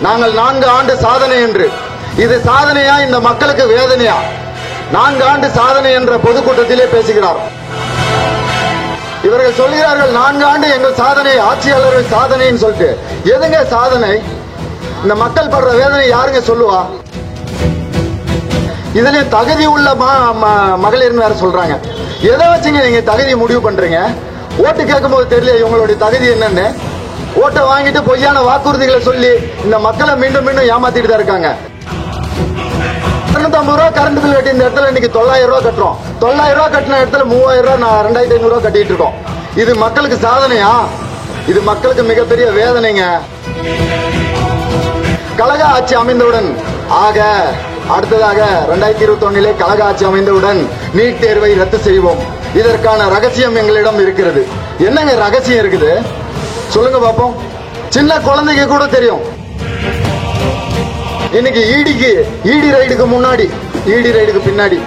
நாங்கள் 4 ஆண்டு சாதனை என்று. இது சாதனையா இந்த மக்களுக்கு வேதனையா? 4 ஆண்டு சாதனை என்ற பொதுக்கூட்டத்திலே பேசுகிறார். இவர்கள் சொல்கிறார்கள் 4 ஆண்டு எங்கள் சாதனை, ஆட்சியாளர்கள் சாதனைன்னு சொல்லிட்டு. எதுங்க சாதனை? இந்த மக்கள் படுற வேதனை யாருங்க சொல்லுவா? இதுலயும் தகுதி உள்ள மகளிர்னு வேற சொல்றாங்க. எதை வச்சுங்க நீங்க தகுதியை முடிவு பண்றீங்க? ஓட்டு கேட்கும் போது தெரியல இவங்களுடைய தகுதி என்னன்னு. ஓட்டை வாங்கிட்டு பொய்யான வாக்குறுதிகளை சொல்லி இந்த மக்களை மீண்டும் மீண்டும் ஏமாத்திட்டு தான் இருக்காங்க. 250 ரூபா கரண்ட் பில் கட்டி இந்த இடத்துல இன்னைக்கு 900 ரூபா கட்டுறோம். 900 ரூபா கட்டின இடத்துல 3000 ரூபா, 2500 ரூபா கட்டிட்டு இருக்கோம். இது மக்களுக்கு சாதனையா? இது மக்களுக்கு மிகப்பெரிய வேதனைங்க. கழக ஆட்சி அமைந்தவுடன் அடுத்ததாக 2021 கழக ஆட்சி அமைந்தவுடன் நீட் தேர்வை ரத்து செய்வோம். இதற்கான ரகசியம் எங்களிடம் இருக்கிறது. என்னங்க ரகசியம் இருக்குது சொல்லுங்க பாப்போம். சின்ன குழந்தைக்கு கூட தெரியும். இன்னைக்கு ஈடி ரைடுக்கு முன்னாடி, ஈடி ரைடுக்கு பின்னாடி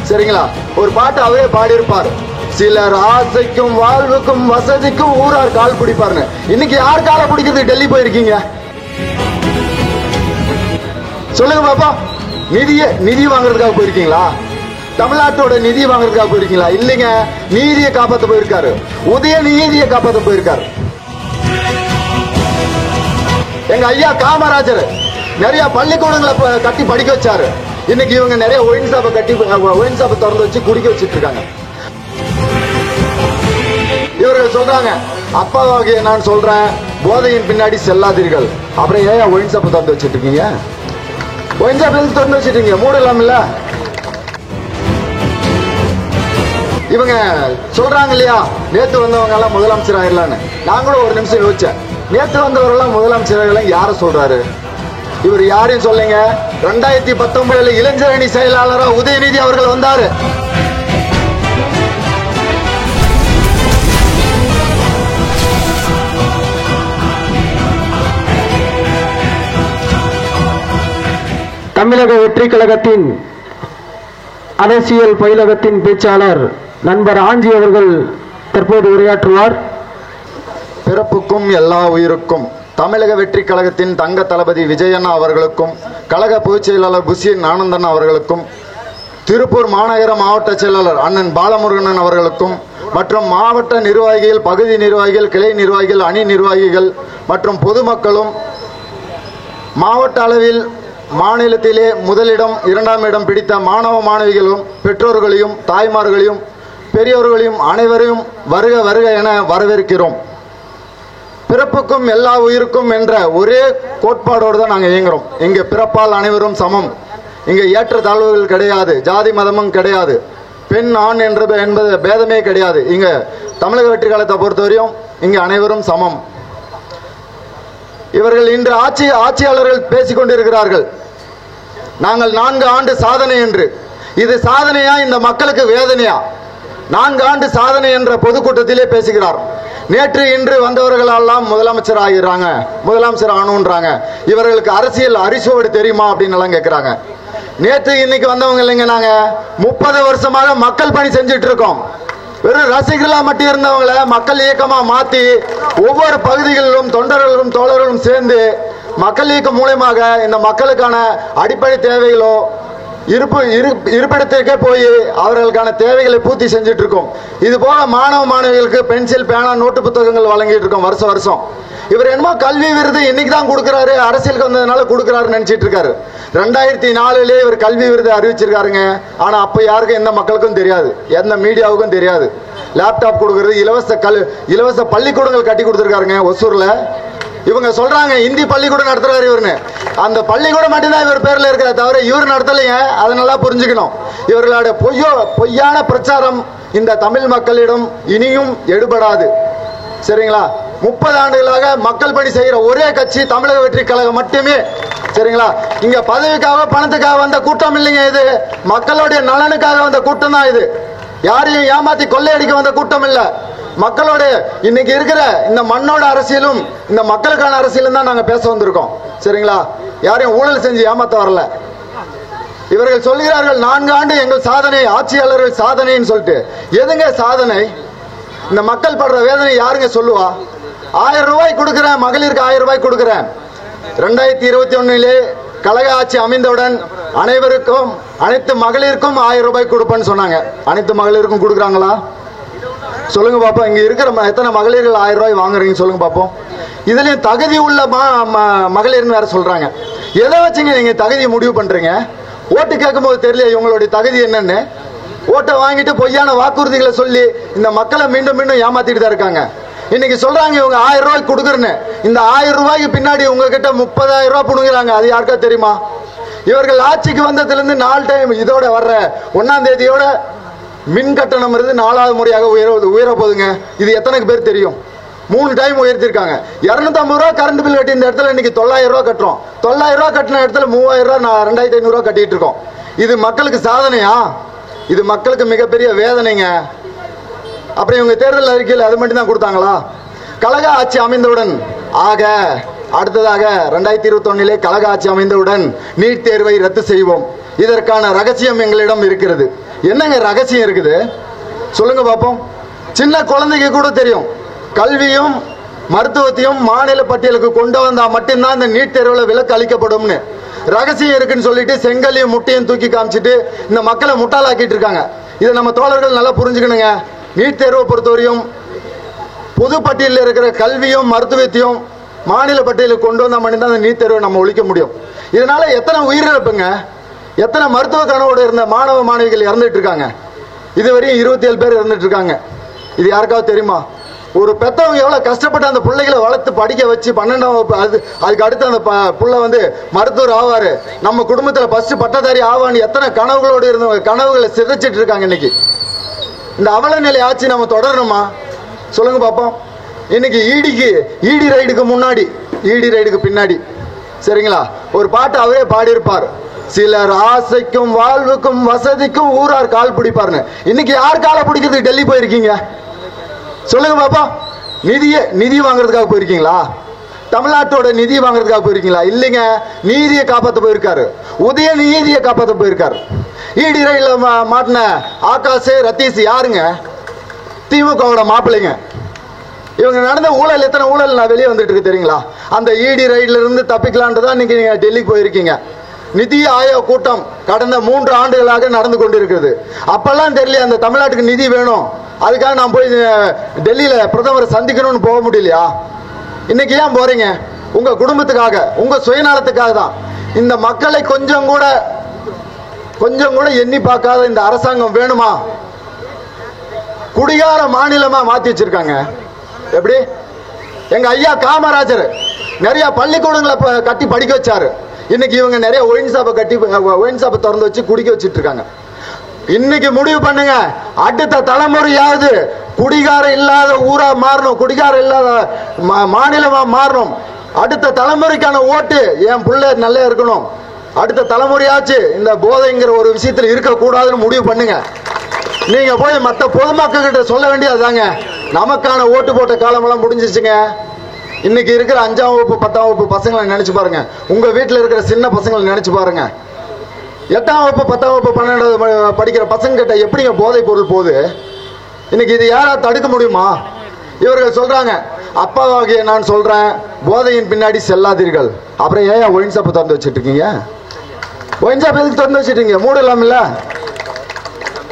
சரிங்களா ஒரு பாட்டு அவரே பாடியிருப்பார். சிலர் ஆசைக்கும் வாழ்வுக்கும் வசதிக்கும் ஊரார் கால் பிடிப்பாருன்னு. இன்னைக்கு யார் காலை பிடிக்கிறது? டெல்லி போயிருக்கீங்க சொல்லுங்க பாப்பா. நிதி வாங்குறதுக்காக போயிருக்கீங்களா? தமிழ்நாட்டோட நிதி வாங்குறதுக்காக போயிருக்கீங்களா? இல்லைங்க, நீதியை காப்பாற்ற போயிருக்காரு. உதயநிதியை காப்பாற்ற போயிருக்காரு. எங்க ஐயா காமராஜர் நிறைய பள்ளிக்கூடங்களை கட்டி படிக்க வச்சாரு. இன்னைக்கு இவங்க நிறைய ஒயின் ஷாப்பை திறந்து வச்சு குடிக்க வச்சிட்டு இருக்காங்க. இவர்கள் சொல்றாங்க, அப்பாவாகிய நான் சொல்றேன், போதையின் பின்னாடி செல்லாதீர்கள். அப்புறம் ஏன் ஒயின் ஷாப்பை திறந்து வச்சிட்டு இருக்கீங்க? ஒயின் ஷாப் திறந்து வச்சிருக்கீங்க, மூடலாம் இல்ல? இவங்க சொல்றாங்க இல்லையா, நேத்து வந்தவங்க எல்லாம் முதலமைச்சர் ஆயிடலான்னு. நாங்களும் ஒரு நிமிஷம் யோசிச்சேன். நேத்து வந்தவரெல்லாம் முதலமைச்சர் யார சொல்றாரு? இவர் யாரையும் சொல்லுங்க. 2019 இளைஞர் அணி செயலாளரா உதயநிதி அவர்கள் வந்தாரு. தமிழக வெற்றி கழகத்தின் அரசியல் பயிலகத்தின் பேச்சாளர் நண்பர் ஆஞ்சி அவர்கள் தற்போது உரையாற்றுவார். பிறப்புக்கும் எல்லா உயிருக்கும் தமிழக வெற்றி கழகத்தின் தங்க தளபதி விஜயண்ணா அவர்களுக்கும், கழக பொதுச் செயலாளர் புஷியன் ஆனந்தன் அவர்களுக்கும், திருப்பூர் மாநகர மாவட்ட செயலாளர் அண்ணன் பாலமுருகன் அவர்களுக்கும் மற்றும் மாவட்ட நிர்வாகிகள், பகுதி நிர்வாகிகள், கிளை நிர்வாகிகள், அணி நிர்வாகிகள் மற்றும் பொதுமக்களும், மாவட்ட அளவில் மாநிலத்திலே முதலிடம் 2ஆம் இடம் பிடித்த மாணவ மாணவிகளும், பெற்றோர்களையும், தாய்மார்களையும், பெரியோர்களையும் அனைவரையும் வருக வருக என வரவேற்கிறோம். பிறப்புக்கும் எல்லா உயிருக்கும் என்ற ஒரே கோட்பாடோடு தான் நாங்கள் இயங்குறோம். இங்க பிறப்பால் அனைவரும் சமம். இங்க ஏற்ற தாழ்வுகள் கிடையாது, ஜாதி மதமும் கிடையாது, பெண் ஆண் என்பது பேதமே கிடையாது. இங்க தமிழக வெற்றி கழகத்தை பொறுத்தவரையும் இங்க அனைவரும் சமம். இவர்கள் இன்று ஆட்சியாளர்கள் பேசிக் கொண்டிருக்கிறார்கள், நாங்கள் 4 ஆண்டு சாதனை என்று. இது சாதனையா இந்த மக்களுக்கு வேதனையா? 4 ஆண்டு சாதனை என்ற பொதுக்கூட்டத்திலே பேசுகிறார். நேற்று இன்று வந்தவர்கள் எல்லாம் முதலமைச்சர் ஆகிறாங்க, முதலமைச்சர் ஆனுன்றாங்க. இவர்களுக்கு அரசியல் அரிசுவடு தெரியுமா அப்படின்னு எல்லாம் கேட்கிறாங்க. நேற்று இன்னைக்கு வந்தவங்க இல்லைங்க, நாங்க 30 வருஷமாக மக்கள் பணி செஞ்சுட்டு இருக்கோம். வெறும் ரசிகர்களா மட்டும் இருந்தவங்களை மக்கள் இயக்கமா மாத்தி ஒவ்வொரு பகுதிகளிலும் தொண்டர்களும் தோழர்களும் சேர்ந்து மக்கள் இயக்கம் மூலமாக இந்த மக்களுக்கான அடிப்படை தேவைகளோ இருப்பிடத்திற்கே போய் அவர்களுக்கான தேவைகளை பூர்த்தி செஞ்சுட்டு இருக்கோம். இது போக மாணவ மாணவிகளுக்கு பென்சில், பேனா, நோட்டு புத்தகங்கள் வழங்கிட்டு இருக்கோம் வருஷம் வருஷம். இவர் என்னமோ கல்வி விருது இன்னைக்கு தான் கொடுக்கிறாரு, அரசியலுக்கு வந்ததுனால கொடுக்கிறாரு நினைச்சிட்டு இருக்காரு. 2004 இவர் கல்வி விருது அறிவிச்சிருக்காருங்க. ஆனா அப்ப யாருக்கும் எந்த மக்களுக்கும் தெரியாது, எந்த மீடியாவுக்கும் தெரியாது. லேப்டாப் கொடுக்கறது, இலவச பள்ளிக்கூடங்கள் கட்டி கொடுத்திருக்காருங்க ஒசூர்ல. இவங்க சொல்றாங்க இந்தி பள்ளிக்கூடம் நடத்துறாரு இவருன்னு. அந்த பள்ளிக்கூடம் மட்டும்தான் இவர் பேர்ல இருக்கிற தவிர இவர் நடத்தலைங்க. அதை நல்லா புரிஞ்சுக்கணும். இவர்களுடைய பொய்யான பிரச்சாரம் இந்த தமிழ் மக்களிடம் இனியும் எடுபடாது. சரிங்களா? 30 ஆண்டுகளாக மக்கள் பணி செய்கிற ஒரே கட்சி தமிழக வெற்றி கழகம் மட்டுமே. சரிங்களா? இங்க பதவிக்காக பணத்துக்காக வந்த கூட்டம் இல்லைங்க. இது மக்களுடைய நலனுக்காக வந்த கூட்டம் தான். இது யாரையும் ஏமாத்தி கொள்ளையடிக்க வந்த கூட்டம் இல்ல. மக்களோட இன்னைக்கு இருக்கிற இந்த மண்ணோட அரசியலும் இந்த மக்களுக்கான அரசியலும் தான் நாங்க பேச வந்திருக்கோம். சரிங்களா? யாரையும் ஊழல் செஞ்சு ஏமாத்த வரல. இவர்கள் சொல்கிறார்கள் 4 ஆண்டு எங்கள் சாதனை, ஆட்சியாளர்கள் சாதனைன்னு சொல்லிட்டு. எதுங்க சாதனை? இந்த மக்கள் படுற வேதனை யாருங்க சொல்லுவா? 1000 ரூபாய் கொடுக்கிறேன், மகளிருக்கு 1000 ரூபாய் கொடுக்கிறேன். 2021 கழக ஆட்சி அமைந்தவுடன் அனைவருக்கும், அனைத்து மகளிருக்கும் 1000 ரூபாய் கொடுப்பேன்னு சொன்னாங்க. அனைத்து மகளிருக்கும் கொடுக்குறாங்களா? சொல்லுங்க பாப்போம். இங்க இருக்கிற எத்தனை மகளிர்கள் 1000 ரூபாய் வாங்குறீங்க சொல்லுங்க பாப்போம். இதுலயும் தகுதி உள்ள மகளிர்னு வேற சொல்றாங்க. எதை வச்சுங்க நீங்க தகுதியை முடிவு பண்றீங்க? ஓட்டு கேட்கும் போது தெரியல இவங்களுடைய தகுதி என்னன்னு. ஓட்டை வாங்கிட்டு பொய்யான வாக்குறுதிகளை சொல்லி இந்த மக்களை மீண்டும் மீண்டும் ஏமாத்திட்டு தான் இருக்காங்க. இன்னைக்கு சொல்றாங்க இவங்க 1000 ரூபாய்க்கு கொடுக்குறேன்னு. இந்த 1000 ரூபாய்க்கு பின்னாடி உங்ககிட்ட 30,000 ரூபாய் புடுங்குறாங்க. அது யாருக்கா தெரியுமா? இவர்கள் ஆட்சிக்கு வந்ததுல இருந்து 4 டைம் இதோட வர்ற 1ஆம் தேதியோட மின் கட்டணம் இருந்து 4வது முறையாக உயர போகுதுங்க. இது எத்தனைக்கு பேர் தெரியும்? 3 டைம் உயர்த்திருக்காங்க. 250 ரூபாய் கரண்ட் பில் கட்டி இந்த இடத்துல இன்னைக்கு 900 ரூபாய் கட்டுறோம். 900 ரூபாய் கட்டின இடத்துல 3000 ரூபாய் 2500 ரூபாய் கட்டிட்டு இருக்கோம். இது மக்களுக்கு சாதனையா? இது மக்களுக்கு மிகப்பெரிய வேதனைங்க. அப்புறம் இவங்க தேர்தல் அறிக்கையில் அது மட்டும் தான் கொடுத்தாங்களா? கழக ஆட்சி அமைந்தவுடன் அடுத்ததாக 2021 கழக ஆட்சி அமைந்தவுடன் நீட் தேர்வை ரத்து செய்வோம். இதற்கான ரகசியம் எங்களிடம் இருக்கிறது. என்னங்க ரகசியம் இருக்குது சொல்லுங்க பாப்போம். சின்ன குழந்தைக்கு கூட தெரியும். கல்வியும் மருத்துவத்தையும் மாநில பட்டியலுக்கு கொண்டு வந்தா மட்டும்தான் இந்த நீட் தேர்வுல விலக்கு அளிக்கப்படும்னு ரகசியம் இருக்குன்னு சொல்லிட்டு செங்கலையும் முட்டையும் தூக்கி காமிச்சிட்டு இந்த மக்களை முட்டாளாக்கிட்டு இருக்காங்க. இதை நம்ம தோழர்கள் நல்லா புரிஞ்சுக்கணுங்க. நீட் தேர்வை பொறுத்தவரையும் பொது பட்டியலில் இருக்கிற கல்வியும் மருத்துவத்தையும் மாநில பட்டியலுக்கு கொண்டு வந்தா மட்டும்தான் அந்த நீட் தேர்வை நம்ம ஒழிக்க முடியும். இதனால எத்தனை உயிரிழப்புங்க, எத்தனை மருத்துவ கனவோடு இருந்த மாணவ மாணவிகள் இறந்துட்டு இருக்காங்க. இதுவரையும் 27 பேர் இறந்துட்டு இருக்காங்க. இது யாருக்காவது தெரியுமா? ஒரு பெத்தவங்க எவ்வளவு கஷ்டப்பட்டு அந்த பிள்ளைகளை வளர்த்து படிக்க வச்சு 12ஆம் வகுப்பு அதுக்கு அடுத்து அந்த புள்ள மருத்துவர் ஆவாரு, நம்ம குடும்பத்துல ஃபர்ஸ்ட் பட்டதாரி ஆவான்னு எத்தனை கனவுகளோடு இருந்தவங்க கனவுகளை சிதைச்சிட்டு இருக்காங்க. இன்னைக்கு இந்த அவல நிலை ஆட்சி நம்ம தொடரணுமா சொல்லுங்க பாப்போம். இன்னைக்கு ஈடி ரைடுக்கு முன்னாடி ஈடி ரைடுக்கு பின்னாடி சரிங்களா ஒரு பாட்டு அவரே பாடியிருப்பார். சிலர் ஆசைக்கும் வாழ்வுக்கும் வசதிக்கும் ஊரார் கால் பிடிப்பாருன்னு. இன்னைக்கு யார் காலை பிடிக்கிறதுக்கு டெல்லி போயிருக்கீங்க சொல்லுங்க பாப்பா. நிதி வாங்குறதுக்காக போயிருக்கீங்களா? தமிழ்நாட்டோட நிதி வாங்குறதுக்காக போயிருக்கீங்களா? இல்லைங்க, நீதியை காப்பாற்ற போயிருக்காரு. உதய நீதியை காப்பாற்ற போயிருக்காரு. ஈடி ரயில மாட்டின ஆகாஷ் ரத்தீஷ் யாருங்க? திமுகவோட மாப்பிள்ளைங்க. இவங்க நடந்த ஊழல், எத்தனை ஊழல் நான் வெளியே வந்துட்டு இருக்கு தெரியுங்களா? அந்த ஈடி ரைட்ல இருந்து தப்பிக்கலான்றதான் நீங்க டெல்லிக்கு போயிருக்கீங்க. நிதி ஆயோக் கூட்டம் கடந்த 3 ஆண்டுகளாக நடந்து கொண்டிருக்கிறது. அப்பெல்லாம் தெரியல அந்த தமிழ்நாட்டுக்கு நிதி வேணும், அதுக்காக நான் போய் டெல்லியில பிரதமரை சந்திக்கணும்னு போக முடியலையா? இன்னைக்கு ஏன் போறீங்க? உங்க குடும்பத்துக்காக, உங்க சுயநலத்துக்காக தான். இந்த மக்களை கொஞ்சம் கூட எண்ணி பார்க்காத இந்த அரசாங்கம் வேணுமா? குடிகார மாநிலமா மாத்தி வச்சிருக்காங்க. எப்படி? எங்க ஐயா காமராஜர் நிறைய பள்ளிக்கூடங்களை கட்டி படிக்க வச்சாரு. இன்னைக்கு இவங்க நிறைய ஒயின் ஷாப்பை திறந்து வச்சு குடிக்க வச்சிட்டு இருக்காங்க. இன்னைக்கு முடிவு பண்ணுங்க, அடுத்த தலைமுறையாவது குடிகாரம் இல்லாத ஊரா மாறணும், குடிகாரம் இல்லாத மாநிலமா மாறணும். அடுத்த தலைமுறைக்கான ஓட்டு என் பிள்ளை நல்லா இருக்கணும். அடுத்த தலைமுறையாச்சு இந்த போதைங்கிற ஒரு விஷயத்துல இருக்கக்கூடாதுன்னு முடிவு பண்ணுங்க. நீங்க போய் மற்ற பொதுமக்கள் கிட்ட சொல்ல வேண்டியதுதாங்க. நமக்கான ஓட்டு போட்ட காலமெல்லாம் முடிஞ்சிச்சுங்க. இன்னைக்கு இருக்கிற 5ஆம் வகுப்பு 10ஆம் வகுப்பு பசங்களை நினைச்சு பாருங்க. உங்க வீட்டில் இருக்கிற சின்ன பசங்களை நினைச்சு பாருங்க. 8ஆம் வகுப்பு 10ஆம் வகுப்பு 12வது படிக்கிற பசங்க கிட்ட எப்படிங்க போதை பொருள் போகுது? இன்னைக்கு இது யாரா தடுக்க முடியுமா? இவர்கள் சொல்றாங்க, அப்பாவாகிய நான் சொல்றேன், போதையின் பின்னாடி செல்லாதீர்கள். அப்புறம் ஏன் ஒயின் ஷாப் திறந்து வச்சுட்டு இருக்கீங்க? ஒயின் ஷாப் எதுக்கு திறந்து வச்சுட்டீங்க? மூடலாம் இல்ல?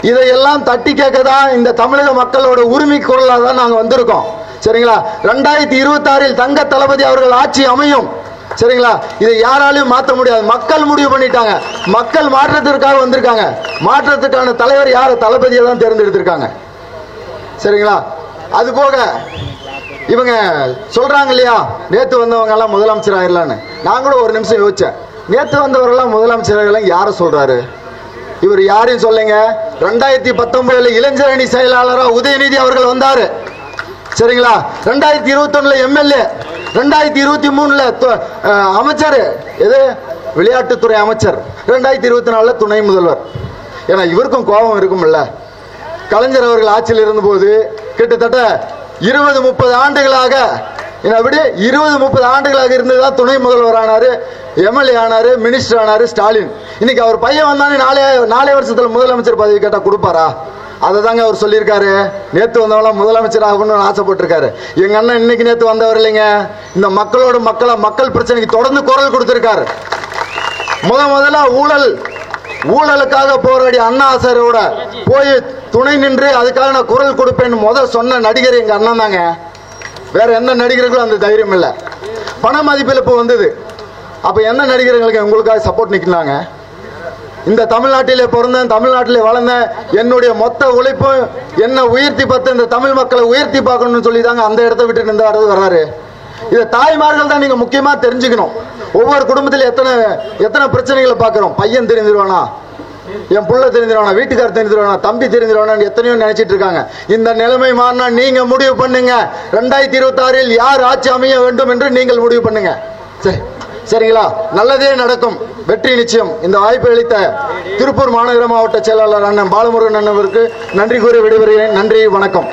இதையெல்லாம் தட்டி கேட்கதான் இந்த தமிழக மக்களோட உரிமை குரலாக தான் நாங்க வந்திருக்கோம். சரிங்களா? 2026 தங்க தளபதி அவர்கள் ஆட்சி அமையும். சரிங்களா? இதை யாராலையும் மாற்ற முடியாது. மக்கள் முடிவு பண்ணிட்டாங்க. மக்கள் மாற்றத்திற்காக வந்திருக்காங்க. மாற்றத்துக்கான தலைவர் யார்? தளபதியை தான் தேர்ந்தெடுத்திருக்காங்க. சரிங்களா? அது போக இவங்க சொல்றாங்க இல்லையா, நேத்து வந்தவங்க எல்லாம் முதலமைச்சர் ஆயிரலான்னு. நான் கூட ஒரு நிமிஷம் யோசிச்சேன், நேத்து வந்தவரெல்லாம் முதலமைச்சர் ஆயிரலாம் யார சொல்றாரு? இவர் யாரையும் சொல்லுங்க. 2019 இளைஞர் அணி செயலாளரா உதயநிதி அவர்கள் வந்தாரு. சரிங்களா? 2021 எம்எல்ஏ, 2023 அமைச்சர், எது விளையாட்டுத்துறை அமைச்சர், 2024 துணை முதல்வர். ஏன்னா இவருக்கும் கோபம் இருக்கும்ல. கலைஞர் அவர்கள் ஆட்சியில் இருந்தபோது கிட்டத்தட்ட 20-30 ஆண்டுகளாக, அப்படி 20-30 ஆண்டுகளாக இருந்துதான் துணை முதல்வர் ஆனாரு, எம்எல்ஏ ஆனாரு, மினிஸ்டர் ஆனாரு ஸ்டாலின். இன்னைக்கு அவர் பையன் வந்தானே 4 வருஷத்துல முதலமைச்சர் பதவி கேட்டா கொடுப்பாரா? அதை தாங்க அவர் சொல்லியிருக்காரு. நேற்று வந்தவங்களாம் முதலமைச்சர் ஆகணும்னு ஆசைப்பட்டிருக்காரு. எங்க அண்ணன் இன்னைக்கு நேற்று வந்தவர் இல்லைங்க, இந்த மக்களோட மக்கள் பிரச்சனைக்கு தொடர்ந்து குரல் கொடுத்திருக்காரு. முதல்ல ஊழலுக்காக போராடி அண்ணா ஆசாரோட போய் துணை நின்று அதுக்காக நான் குரல் கொடுப்பேன்னு சொன்ன நடிகர் எங்க அண்ணன் தாங்க. வேற எந்த நடிகர்களும் அந்த தைரியம் இல்லை. பண மதிப்பில் இப்போ வந்தது. அப்ப எந்த நடிகர்களுக்கு உங்களுக்காக சப்போர்ட் நிற்கலாங்க? இந்த தமிழ்நாட்டிலே பிறந்தேன், தமிழ்நாட்டிலே வளர்ந்தேன், என்னுடைய மொத்த உழைப்பும் என்ன உயர்த்தி பார்த்து இந்த தமிழ் மக்களை உயர்த்தி பார்க்கணும்னு சொல்லி தாங்க அந்த இடத்த விட்டு இந்த இடத்து வர்றாரு. இதை தாய்மார்கள் தான் நீங்க முக்கியமா தெரிஞ்சுக்கணும். ஒவ்வொரு குடும்பத்தில் எத்தனை பிரச்சனைகளை பார்க்கிறோம். பையன் தெரிஞ்சிருவானா, என் புள்ள தெரிஞ்சிருவானா, வீட்டுக்காரர் தெரிஞ்சிருவானா, தம்பி தெரிஞ்சிருவானா, எத்தனையோ நினைச்சிட்டு இருக்காங்க. இந்த நிலைமை மாறினா நீங்க முடிவு பண்ணுங்க. 2026 யார் ஆட்சி அமைய வேண்டும் என்று நீங்கள் முடிவு பண்ணுங்க. சரிங்களா? நல்லதே நடக்கும், வெற்றி நிச்சயம். இந்த வாய்ப்பை அளித்த திருப்பூர் மாநகர மாவட்ட செயலாளர் அண்ணன் பாலமுருகன் அண்ணவருக்கு நன்றி கூறி விடைபெறுகிறேன். நன்றி, வணக்கம்.